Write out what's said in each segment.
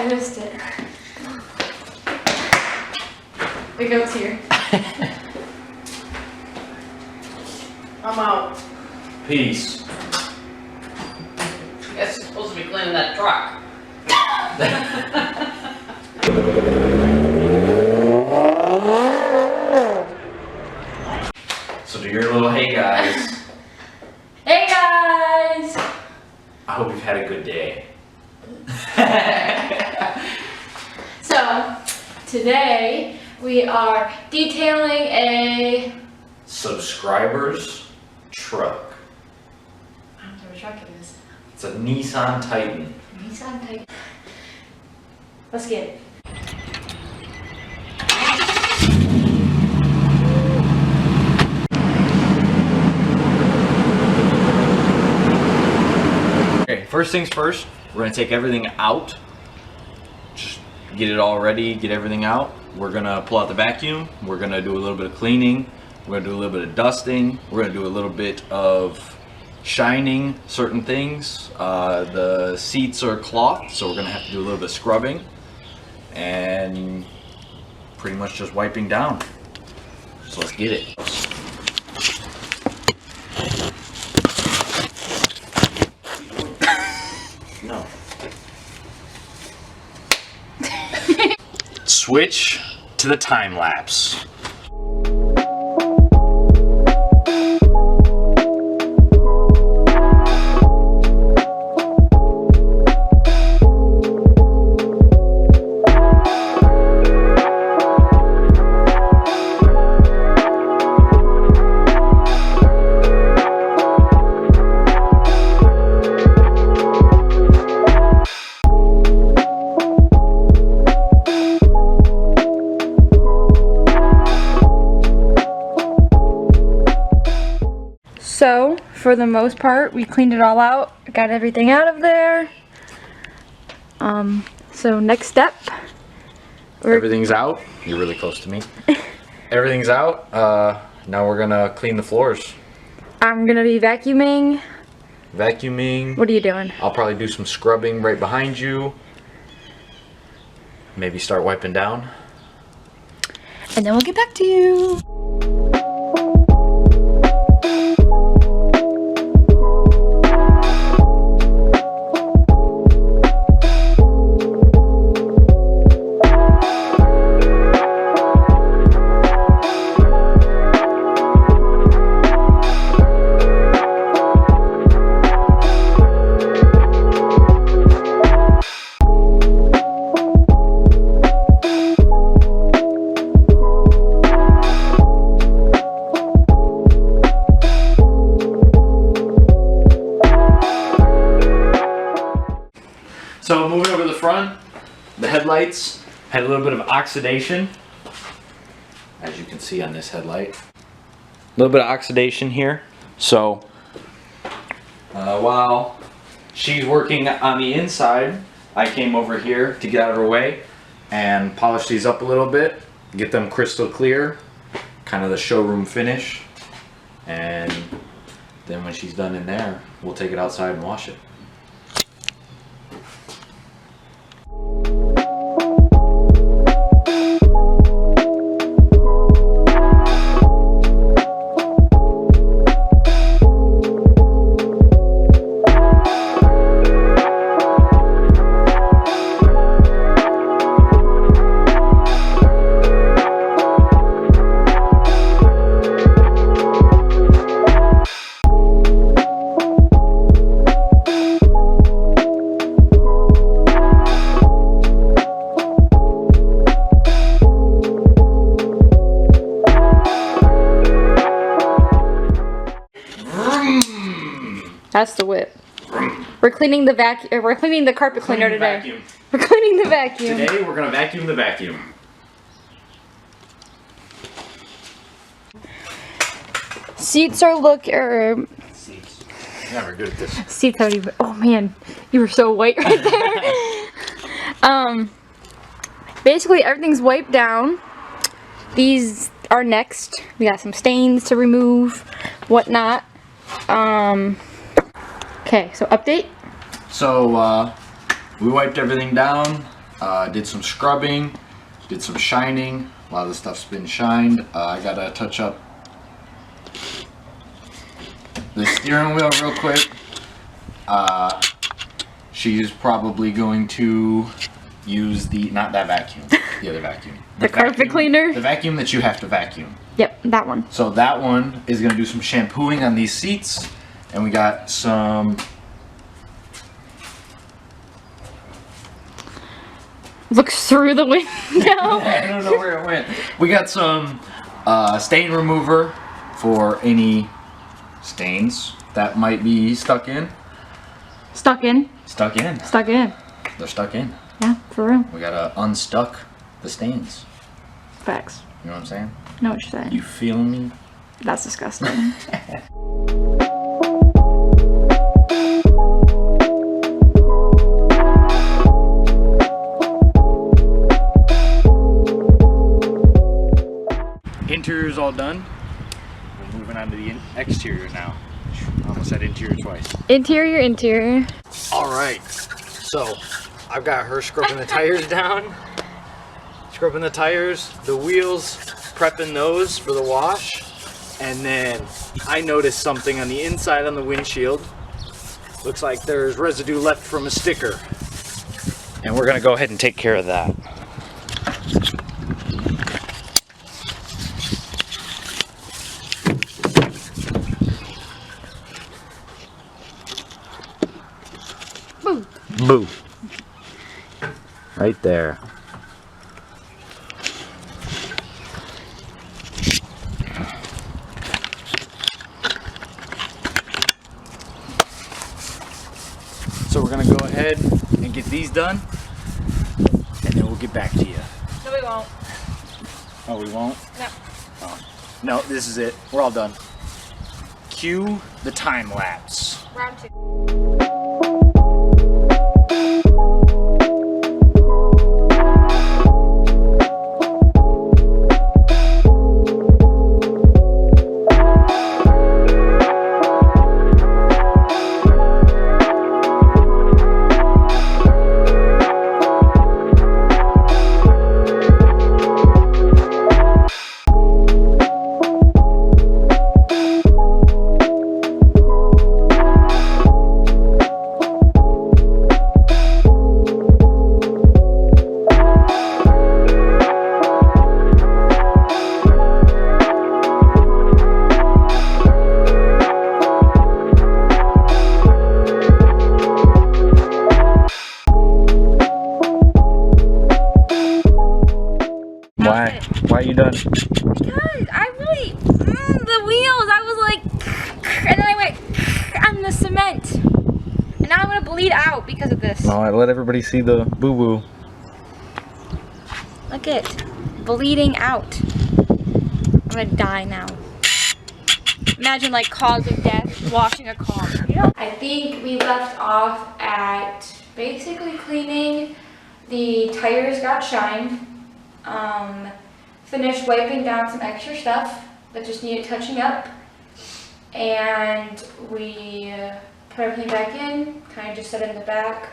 I missed it. The goat's here. I'm out. Peace. I guess you're supposed to be cleaning that truck. So do your little hey guys. Hey guys! I hope you've had a good day. So, today we are detailing a... Subscriber's truck. I don't know what truck it is. It's a Nissan Titan. Nissan Titan. Let's get it. Okay, first things first, we're gonna take everything out. Just get it all ready, get everything out. We're gonna pull out the vacuum. We're gonna do a little bit of cleaning. We're gonna do a little bit of dusting. We're gonna do a little bit of shining certain things. The seats are cloth, so we're gonna have to do a little bit of scrubbing and pretty much just wiping down. So let's get it. No. Switch to the time lapse. So, for the most part, we cleaned it all out, got everything out of there. So next step. Everything's out. You're really close to me. Everything's out. Now we're gonna clean the floors. I'm gonna be vacuuming. Vacuuming. What are you doing? I'll probably do some scrubbing right behind you. Maybe start wiping down. And then we'll get back to you. So moving over to the front, the headlights had a little bit of oxidation, as you can see on this headlight. A little bit of oxidation here. So while she's working on the inside, I came over here to get out of her way and polish these up a little bit, get them crystal clear, kind of the showroom finish. And then when she's done in there, we'll take it outside and wash it. That's the whip. We're cleaning the vacuum. We're cleaning the carpet cleaner today. Vacuum. We're cleaning the vacuum. Today we're gonna vacuum the vacuum. Seats are Seats. Never good at this. seats haven't even. Oh man, you were so white right there. Basically everything's wiped down. These are next. We got some stains to remove, whatnot. Okay, so update. So we wiped everything down. Did some scrubbing, did some shining. A lot of the stuff's been shined. I gotta touch up the steering wheel real quick. She's probably going to use not that vacuum, the other vacuum. The carpet cleaner? The vacuum that you have to vacuum. Yep, that one. So that one is gonna do some shampooing on these seats, and we got some. Looks through the window. I don't know where it went. We got some stain remover for any stains that might be stuck in. Stuck in. Stuck in. Stuck in. They're stuck in. Yeah, for real. We gotta unstuck the stains. Facts. You know what I'm saying? I know what you're saying. You feel me? That's disgusting. Interior's all done. We're moving on to the exterior now. I almost said interior twice. Interior. Alright, so I've got her scrubbing the tires down, scrubbing the tires, the wheels, prepping those for the wash, and then I noticed something on the inside on the windshield. Looks like there's residue left from a sticker, and we're gonna go ahead and take care of that. Boo. Boo. Right there. So we're gonna go ahead and get these done, and then we'll get back to you. No, we won't. Oh, we won't? No. Oh. No, this is it. We're all done. Cue the time lapse. Round 2. Why? Why are you done? Because I really, the wheels, I was like, and then I went on the cement. And now I'm going to bleed out because of this. No, I let everybody see the boo-boo. Look it, bleeding out. I'm going to die now. Imagine like cause of death, washing a car. You know? I think we left off at basically cleaning. The tires got shined. Finished wiping down some extra stuff that just needed touching up, and we put everything back in, kind of just set it in the back.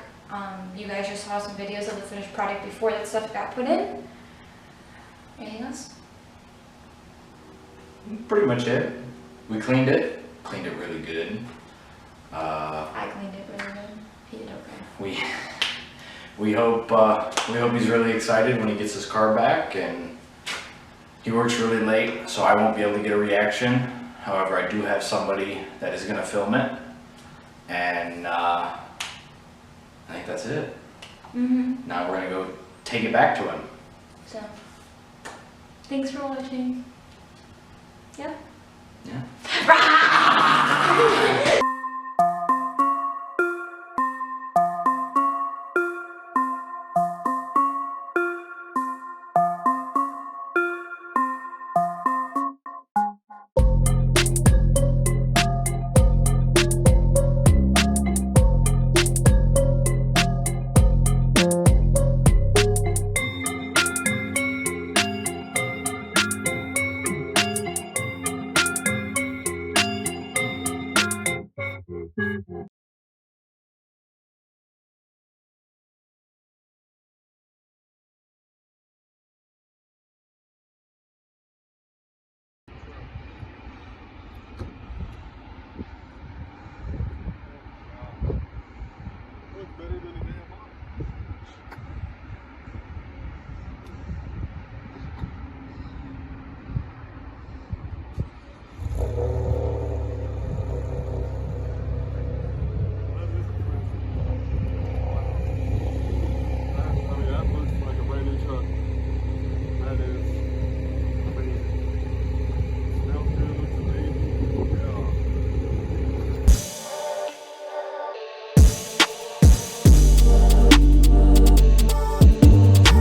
You guys just saw some videos of the finished product before that stuff got put in. Anything else? Pretty much it. We cleaned it really good. I cleaned it really good. He did okay. We hope he's really excited when he gets his car back, and he works really late, so I won't be able to get a reaction. However, I do have somebody that is gonna film it, and I think that's it. Now we're gonna go take it back to him. So, thanks for watching. Yeah. Yeah.